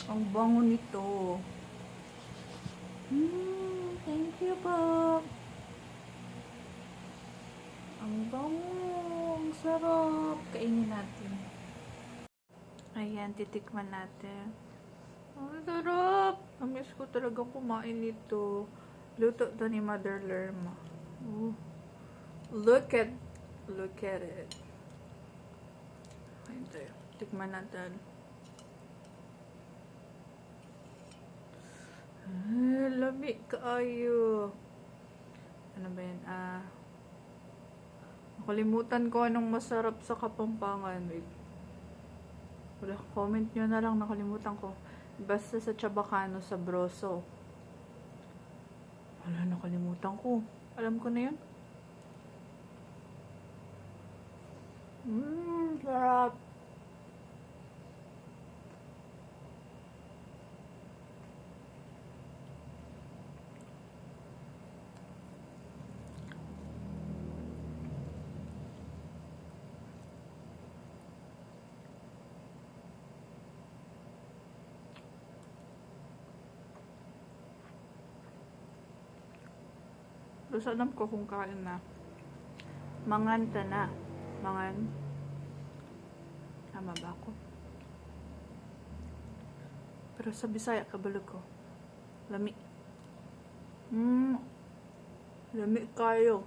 Ang bango nito. Thank you po. Ang bango. Ang sarap. Kainin natin. Ayan, titikman natin. Ang sarap. Amiss ko talaga kumain nito. Luto to ni Mother Lerma. Oh. Look at it. Ito. Tikman natin. Lamig kaayo. Ano ba yan? Nakalimutan ko anong masarap sa Kapampangan. Wait. Wala, comment nyo na lang, nakalimutan ko. Basta sa Chabacano, sa Broso. Wala, nakalimutan ko. Alam ko na yun. Sarap. Tapos alam ko kung kain na. Mangan ta na. Mangan. Tama ba ako? Pero sa Bisaya, kabalo ko. Lami. Lami kayo.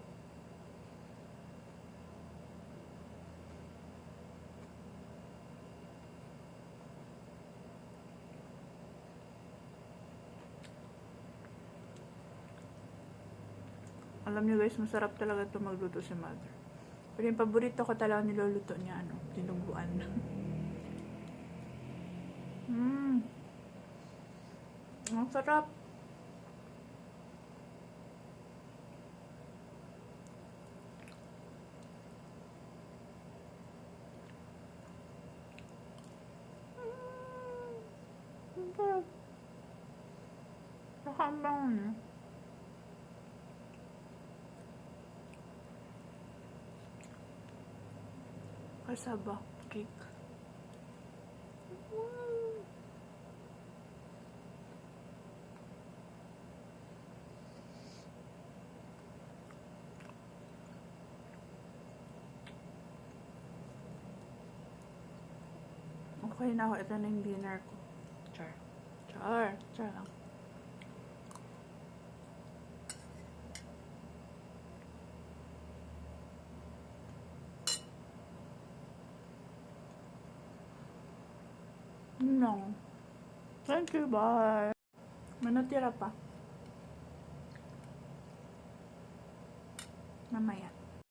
Alam niyo guys, masarap talaga ito magluto si Mother. Pero yung paborito ko talaga niluluto niya, dinuguan. Ang sarap. Ang sarap. Saka ang bango niya. Kasaba cake. Okay na ako. Ito na yung dinner ko. Char lang. No. Thank you, bye. May natira pa. Mamaya.